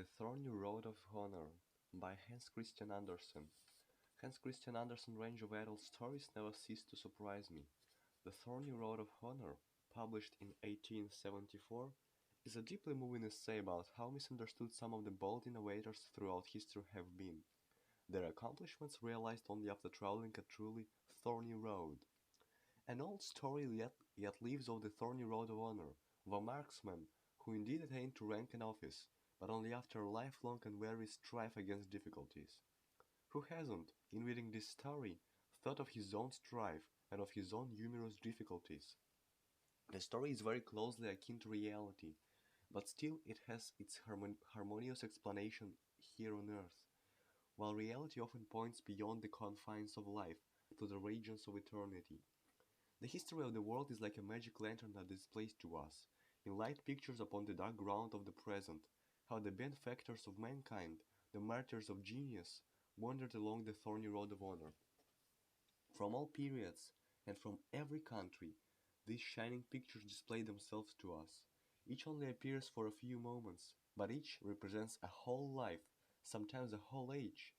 The Thorny Road of Honor by Hans Christian Andersen. Hans Christian Andersen's range of adult stories never cease to surprise me. The Thorny Road of Honor, published in 1874, is a deeply moving essay about how misunderstood some of the bold innovators throughout history have been, their accomplishments realized only after traveling a truly thorny road. An old story yet lives of the thorny road of honor, of a marksman who indeed attained to rank and office, but only after a lifelong and weary strife against difficulties. Who hasn't, in reading this story, thought of his own strife and of his own numerous difficulties? The story is very closely akin to reality, but still it has its harmonious explanation here on earth, while reality often points beyond the confines of life to the regions of eternity. The history of the world is like a magic lantern that displays to us, in light pictures upon the dark ground of the present, how the benefactors of mankind, the martyrs of genius, wandered along the thorny road of honor. From all periods, and from every country, these shining pictures display themselves to us. Each only appears for a few moments, but each represents a whole life, sometimes a whole age,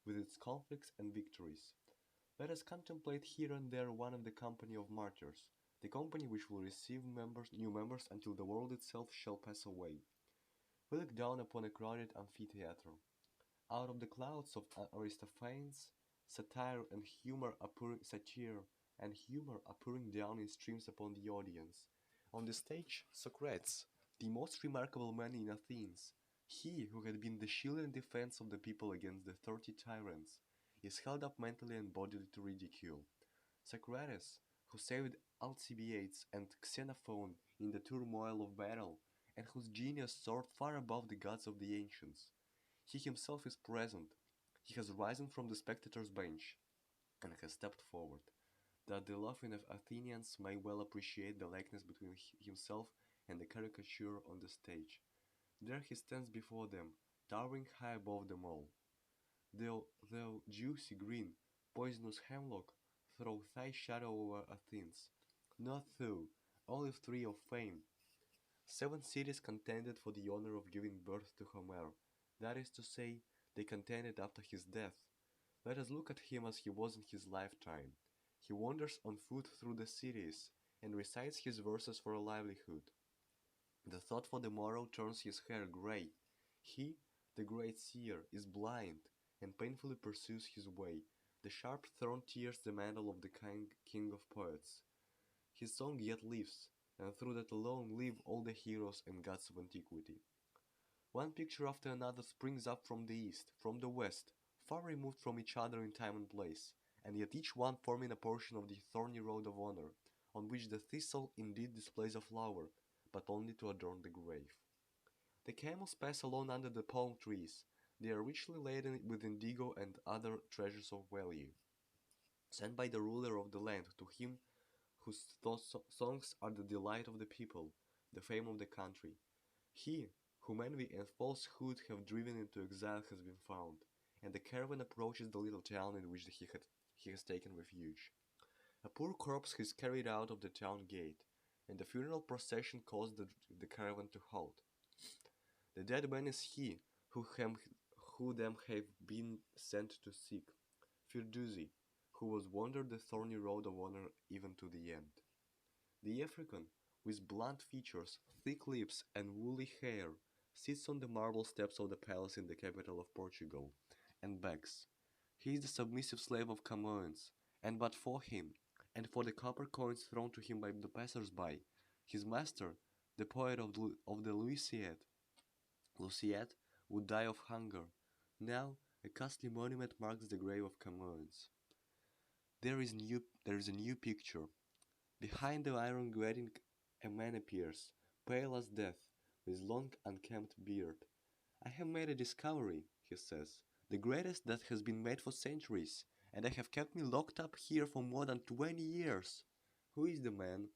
with its conflicts and victories. Let us contemplate here and there one of the company of martyrs, the company which will receive new members until the world itself shall pass away. We look down upon a crowded amphitheater. Out of the clouds of Aristophanes, satire and humor are pouring down in streams upon the audience. On the stage, Socrates, the most remarkable man in Athens, he who had been the shield and defense of the people against the 30 tyrants, is held up mentally and bodily to ridicule. Socrates, who saved Alcibiades and Xenophon in the turmoil of battle, and whose genius soared far above the gods of the ancients. He himself is present. He has risen from the spectator's bench, and has stepped forward, that the laughing Athenians may well appreciate the likeness between himself and the caricature on the stage. There he stands before them, towering high above them all. Thou juicy green, poisonous hemlock, throw thy shadow over Athens. Not thou, olive tree of fame. 7 cities contended for the honor of giving birth to Homer. That is to say, they contended after his death. Let us look at him as he was in his lifetime. He wanders on foot through the cities, and recites his verses for a livelihood. The thought for the morrow turns his hair grey. He, the great seer, is blind, and painfully pursues his way. The sharp thorn tears the mantle of the king of poets. His song yet lives, and through that alone live all the heroes and gods of antiquity. One picture after another springs up from the east, from the west, far removed from each other in time and place, and yet each one forming a portion of the thorny road of honor, on which the thistle indeed displays a flower, but only to adorn the grave. The camels pass alone under the palm trees. They are richly laden with indigo and other treasures of value, sent by the ruler of the land to him whose songs are the delight of the people, the fame of the country. He, whom envy and falsehood have driven into exile, has been found, and the caravan approaches the little town in which he has taken refuge. A poor corpse is carried out of the town gate, and the funeral procession caused the caravan to halt. The dead man is he who them have been sent to seek, Firduzi, who was wandered the thorny road of honor even to the end. The African, with blunt features, thick lips, and woolly hair, sits on the marble steps of the palace in the capital of Portugal, and begs. He is the submissive slave of Camões, and but for him, and for the copper coins thrown to him by the passers-by, his master, the poet of the Lusiad, would die of hunger. Now, a costly monument marks the grave of Camões. There is a new picture. Behind the iron grating a man appears, pale as death, with long unkempt beard. I have made a discovery, he says, the greatest that has been made for centuries, and they have kept me locked up here for more than 20 years. Who is the man?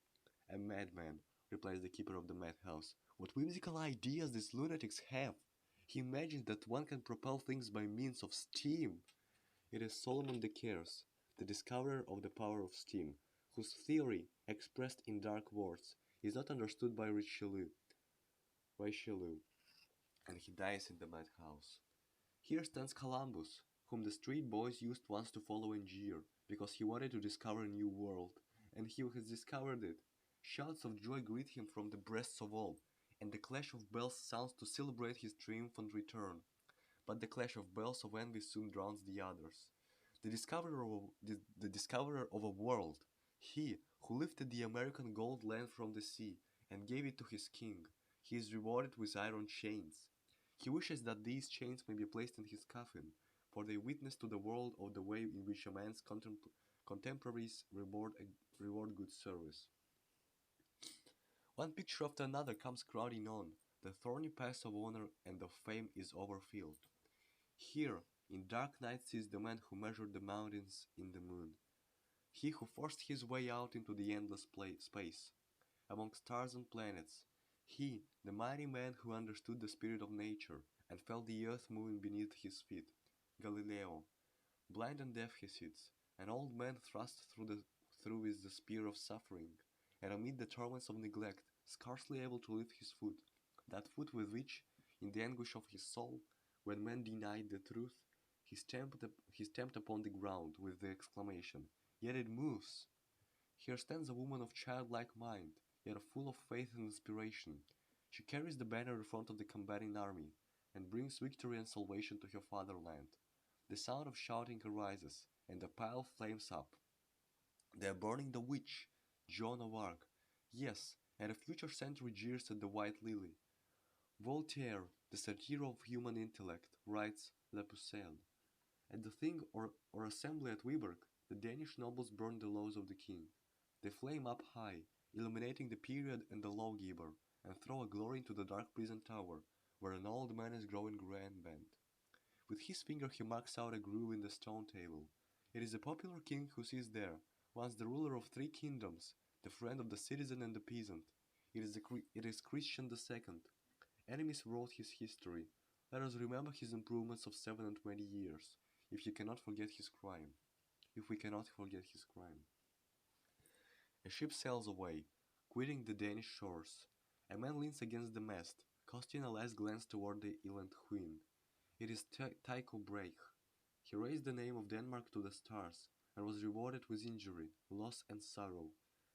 A madman, replies the keeper of the madhouse. What whimsical ideas these lunatics have! He imagines that one can propel things by means of steam. It is Solomon de Caires, the discoverer of the power of steam, whose theory, expressed in dark words, is not understood by Richelieu. and he dies in the madhouse. Here stands Columbus, whom the street boys used once to follow and jeer, because he wanted to discover a new world, and he has discovered it. Shouts of joy greet him from the breasts of all, and the clash of bells sounds to celebrate his triumphant return. But the clash of bells of envy soon drowns the others. The discoverer of a world, he who lifted the American gold land from the sea and gave it to his king, he is rewarded with iron chains. He wishes that these chains may be placed in his coffin, for they witness to the world of the way in which a man's contemporaries reward good service. One picture after another comes crowding on. The thorny path of honor and of fame is overfilled. Here, in dark night, sees the man who measured the mountains in the moon. He who forced his way out into the endless space, among stars and planets. He, the mighty man who understood the spirit of nature and felt the earth moving beneath his feet. Galileo. Blind and deaf he sits, an old man thrust through with the spear of suffering, and amid the torments of neglect, scarcely able to lift his foot, that foot with which, in the anguish of his soul, when men denied the truth, he stamped upon the ground with the exclamation, "Yet it moves!" Here stands a woman of childlike mind, yet full of faith and inspiration. She carries the banner in front of the combating army, and brings victory and salvation to her fatherland. The sound of shouting arises, and the pile flames up. They are burning the witch, Joan of Arc. Yes, and a future century jeers at the white lily. Voltaire, the satire of human intellect, writes La Pucelle. At the thing or assembly at Viborg, the Danish nobles burn the laws of the king. They flame up high, illuminating the period and the lawgiver, and throw a glory into the dark prison tower, where an old man is growing gray and bent. With his finger he marks out a groove in the stone table. It is a popular king who sits there, once the ruler of three kingdoms, the friend of the citizen and the peasant. It is Christian II. Enemies wrote his history. Let us remember his improvements of 7 and 20 years, if you cannot forget his crime. If we cannot forget his crime. A ship sails away, quitting the Danish shores. A man leans against the mast, casting a last glance toward the inland queen. It is Tycho Brahe. He raised the name of Denmark to the stars, and was rewarded with injury, loss, and sorrow.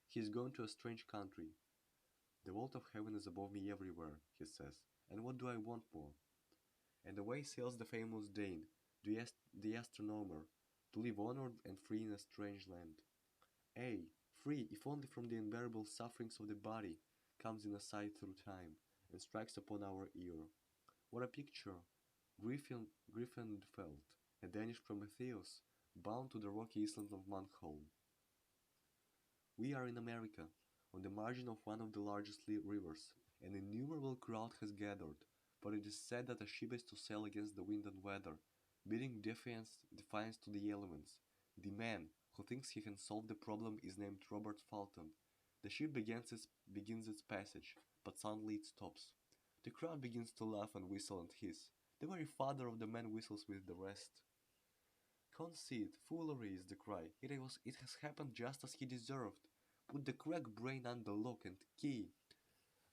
He is going to a strange country. The vault of heaven is above me everywhere, he says, and what do I want more? And away sails the famous Dane, the astronomer, to live honored and free in a strange land. Ay, free, if only from the unbearable sufferings of the body, comes in a sigh through time, and strikes upon our ear. What a picture! Griffenfeld, a Danish Prometheus, bound to the rocky island of Munkholm. We are in America, on the margin of one of the largest rivers. An innumerable crowd has gathered, for it is said that a ship is to sail against the wind and weather, bidding defiance to the elements. The man who thinks he can solve the problem is named Robert Fulton. The ship begins its passage, but suddenly it stops. The crowd begins to laugh and whistle and hiss. The very father of the man whistles with the rest. Conceit, foolery is the cry. It has happened just as he deserved. Put the cracked brain under lock and key.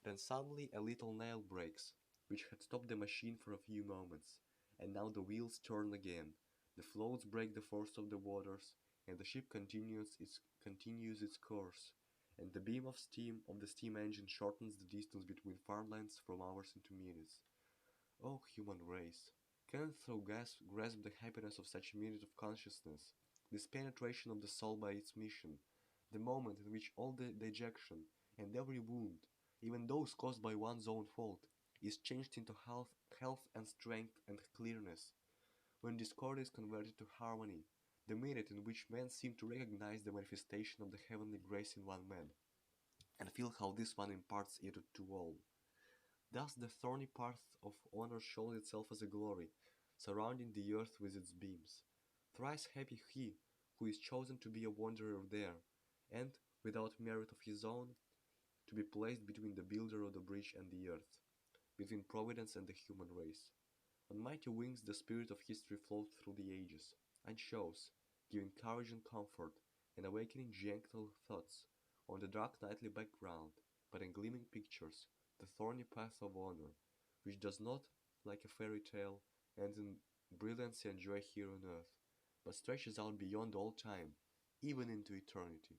Then suddenly a little nail breaks, which had stopped the machine for a few moments, and now the wheels turn again. The floats break the force of the waters, and the ship continues its course, and the beam of the steam engine shortens the distance between farmlands from hours into minutes. O human race, canst thou grasp the happiness of such a minute of consciousness, this penetration of the soul by its mission, the moment in which all the dejection and every wound, even those caused by one's own fault, is changed into health and strength and clearness, when discord is converted to harmony, the minute in which men seem to recognize the manifestation of the heavenly grace in one man, and feel how this one imparts it to all. Thus the thorny path of honor shows itself as a glory, surrounding the earth with its beams. Thrice happy he who is chosen to be a wanderer there, and, without merit of his own, to be placed between the builder of the bridge and the earth, between Providence and the human race. On mighty wings the spirit of history floats through the ages, and shows, giving courage and comfort, and awakening gentle thoughts, on the dark nightly background, but in gleaming pictures, the thorny path of honor, which does not like a fairy tale, ends in brilliancy and joy here on earth, but stretches out beyond all time, even into eternity.